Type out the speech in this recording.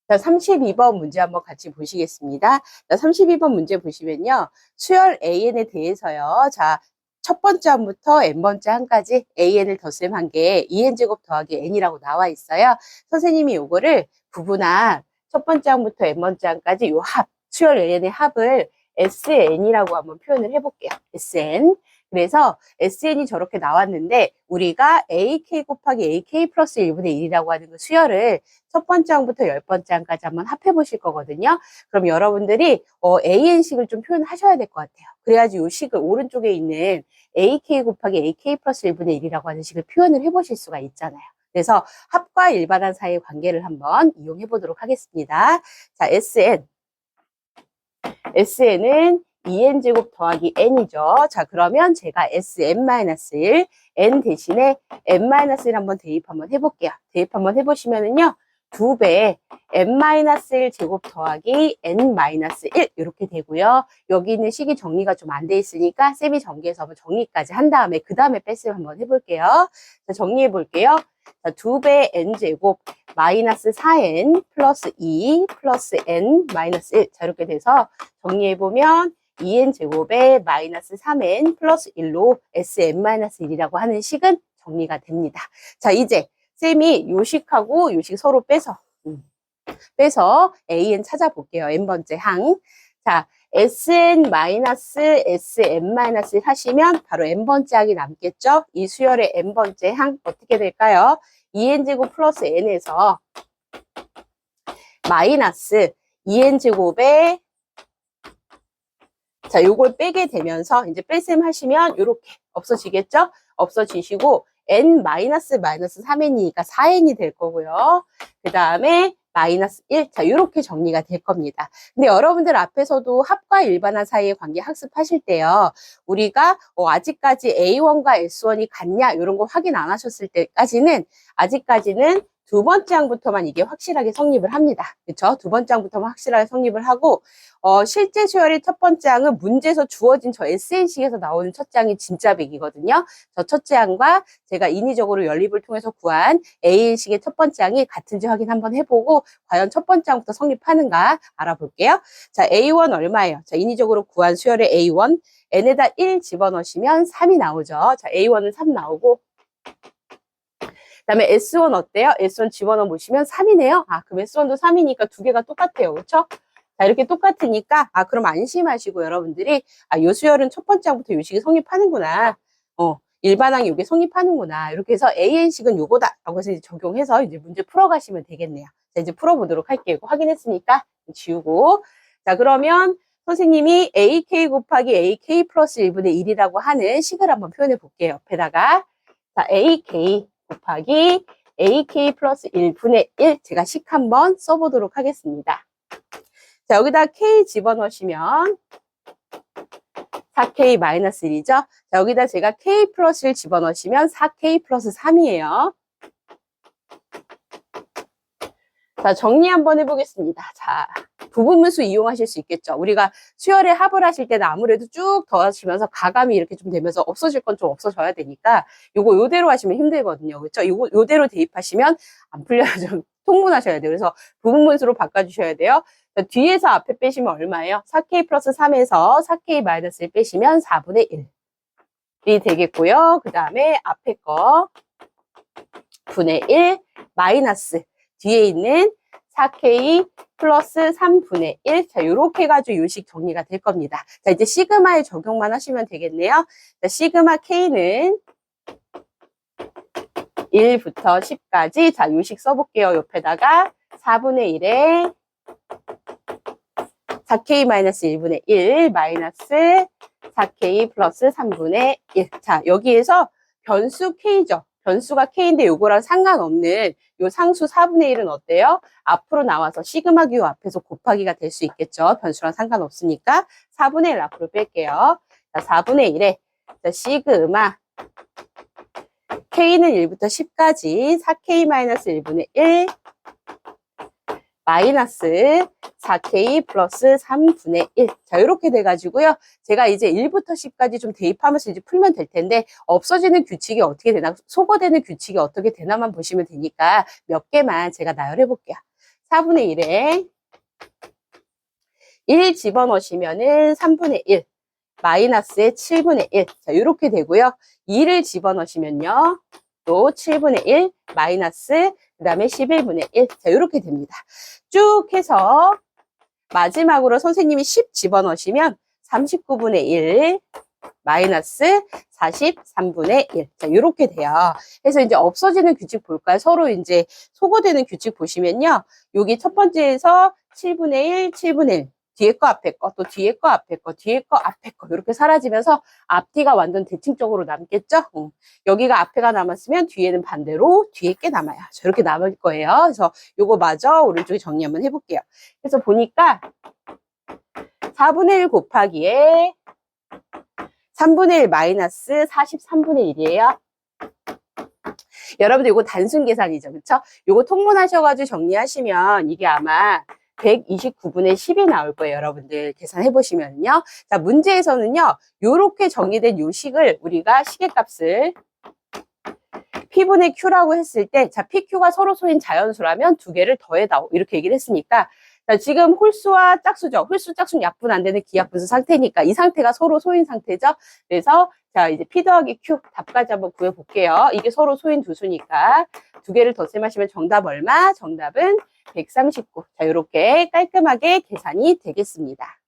자, 32번 문제 한번 같이 보시겠습니다. 자, 32번 문제 보시면요. 수열 AN에 대해서요. 자, 첫 번째 항부터 n번째 항까지 AN을 덧셈 한 게 2n제곱 더하기 n이라고 나와 있어요. 선생님이 요거를 부분한 첫 번째 항부터 n번째 항까지 요 합, 수열 AN의 합을 SN이라고 한번 표현을 해볼게요. SN. 그래서 SN이 저렇게 나왔는데 우리가 AK 곱하기 AK 플러스 1분의 1이라고 하는 그 수열을 첫 번째 항부터 10번째 항까지 한번 합해 보실 거거든요. 그럼 여러분들이 AN식을 좀 표현하셔야 될 것 같아요. 그래야지 이 식을 오른쪽에 있는 AK 곱하기 AK 플러스 1분의 1이라고 하는 식을 표현을 해보실 수가 있잖아요. 그래서 합과 일반항 사이의 관계를 한번 이용해 보도록 하겠습니다. 자, SN은 2n제곱 더하기 n이죠. 자, 그러면 제가 Sn-1, n 대신에 n-1 한번 대입 한번 해볼게요. 대입 한번 해보시면은요. 2배 n-1 제곱 더하기 n-1 이렇게 되고요. 여기 있는 식이 정리가 좀 안 돼 있으니까 쌤이 전개해서 한번 정리까지 한 다음에 그 다음에 뺄셈 한번 해볼게요. 자, 정리해 볼게요. 자, 2배 n제곱 마이너스 4n 플러스 2 플러스 n 마이너스 1. 자, 이렇게 돼서 정리해보면 2n제곱에 마이너스 3n 플러스 1로 Sn-1이라고 하는 식은 정리가 됩니다. 자, 이제 쌤이 요 식하고 요 식 서로 빼서 AN 찾아볼게요. n번째 항. 자, Sn-Sn-1 하시면 바로 n번째 항이 남겠죠? 이 수열의 n번째 항 어떻게 될까요? 2n제곱 플러스 n에서 마이너스 2n제곱에 자, 요걸 빼게 되면서 이제 뺄셈 하시면 요렇게 없어지겠죠? 없어지시고 n-3n이니까 4n이 될 거고요. 그 다음에 마이너스 1. 자, 요렇게 정리가 될 겁니다. 근데 여러분들 앞에서도 합과 일반항 사이의 관계 학습하실 때요. 우리가 아직까지 A1과 S1이 같냐 이런 거 확인 안 하셨을 때까지는 아직까지는 두 번째 항부터만 이게 확실하게 성립을 합니다. 그렇죠? 두 번째 항부터만 확실하게 성립을 하고 실제 수열의 첫 번째 항은 문제에서 주어진 저 SN식에서 나오는 첫째 항이 진짜 100이거든요. 저 첫째 항과 제가 인위적으로 연립을 통해서 구한 A식의 첫 번째 항이 같은지 확인 한번 해보고 과연 첫 번째 항부터 성립하는가 알아볼게요. 자, A1 얼마예요? 자, 인위적으로 구한 수열의 A1 n에다 1 집어넣으시면 3이 나오죠. 자, A1은 3 나오고 그다음에 S1 어때요? S1 집어넣어 보시면 3이네요. 아, 그럼 S1도 3이니까 두 개가 똑같아요. 그렇죠? 자, 이렇게 똑같으니까 그럼 안심하시고 여러분들이 요 수열은 첫 번째 항부터 요 식이 성립하는구나. 일반항이 요게 성립하는구나. 이렇게 해서 AN식은 요거다. 라고 해서 이제 적용해서 이제 문제 풀어가시면 되겠네요. 자, 이제 풀어보도록 할게요. 확인했으니까 지우고. 자, 그러면 선생님이 AK 곱하기 AK 플러스 1분의 1이라고 하는 식을 한번 표현해 볼게요. 옆에다가. 자, AK 곱하기 AK 플러스 1분의 1 제가 식 한번 써보도록 하겠습니다. 자, 여기다 K 집어넣으시면 4K 마이너스 1이죠. 자, 여기다 제가 K 플러스 1 집어넣으시면 4K 플러스 3이에요. 자, 정리 한번 해보겠습니다. 자, 부분분수 이용하실 수 있겠죠. 우리가 수열의 합을 하실 때는 아무래도 쭉 더하시면서 가감이 이렇게 좀 되면서 없어질 건 좀 없어져야 되니까 요대로 하시면 힘들거든요. 그렇죠? 요대로 대입하시면 안 풀려요. 좀 통분하셔야 돼요. 그래서 부분분수로 바꿔주셔야 돼요. 자, 뒤에서 앞에 빼시면 얼마예요? 4K 플러스 3에서 4K 마이너스 1 빼시면 4분의 1이 되겠고요. 그 다음에 앞에 거 분의 1 마이너스 뒤에 있는 4K 플러스 3분의 1. 자, 요렇게 해가지고 요식 정리가 될 겁니다. 자, 이제 시그마에 적용만 하시면 되겠네요. 자, 시그마 K는 1부터 10까지. 자, 요식 써볼게요. 옆에다가 4분의 1에 4K-1분의 1 마이너스 4K 플러스 3분의 1. 자, 여기에서 변수 K죠. 변수가 K인데 요거랑 상관없는 요 상수 4분의 1은 어때요? 앞으로 나와서 시그마 기호 앞에서 곱하기가 될 수 있겠죠. 변수랑 상관없으니까 4분의 1 앞으로 뺄게요. 자, 4분의 1에 자, 시그마 K는 1부터 10까지 4K-1분의 1 마이너스 4K 플러스 3분의 1. 자, 이렇게 돼가지고요. 제가 이제 1부터 10까지 좀 대입하면서 이제 풀면 될 텐데, 없어지는 규칙이 어떻게 되나, 소거되는 규칙이 어떻게 되나만 보시면 되니까 몇 개만 제가 나열해 볼게요. 4분의 1에 1 집어넣으시면은 3분의 1 마이너스의 7분의 1. 자, 이렇게 되고요. 2를 집어넣으시면요. 또 7분의 1 마이너스 그 다음에 11분의 1. 자, 이렇게 됩니다. 쭉 해서 마지막으로 선생님이 10 집어넣으시면 39분의 1 마이너스 43분의 1. 자, 이렇게 돼요. 그래서 이제 없어지는 규칙 볼까요? 서로 이제 소거되는 규칙 보시면요. 여기 첫 번째에서 7분의 1, 7분의 1. 뒤에 거, 앞에 거, 또 뒤에 거, 앞에 거, 뒤에 거, 앞에 거. 이렇게 사라지면서 앞뒤가 완전 대칭적으로 남겠죠? 여기가 앞에가 남았으면 뒤에는 반대로 뒤에 게 남아요. 저렇게 남을 거예요. 그래서 요거 마저 오른쪽에 정리 한번 해볼게요. 그래서 보니까 4분의 1 곱하기에 3분의 1 마이너스 43분의 1이에요. 여러분들 이거 단순 계산이죠. 그쵸? 요거 통분하셔가지고 정리하시면 이게 아마 129분의 10이 나올 거예요. 여러분들 계산해 보시면요. 자, 문제에서는요. 요렇게 정리된 요 식을 우리가 시계값을 P분의 Q라고 했을 때, 자, PQ가 서로 소인 자연수라면 두 개를 더해다오. 이렇게 얘기를 했으니까, 자, 지금 홀수와 짝수죠. 홀수, 짝수는 약분 안 되는 기약분수 상태니까 이 상태가 서로 소인 상태죠. 그래서 자, 이제 P 더하기 Q 답까지 한번 구해볼게요. 이게 서로 소인 두 수니까 두 개를 덧셈하시면 정답 얼마? 정답은 139. 자, 이렇게 깔끔하게 계산이 되겠습니다.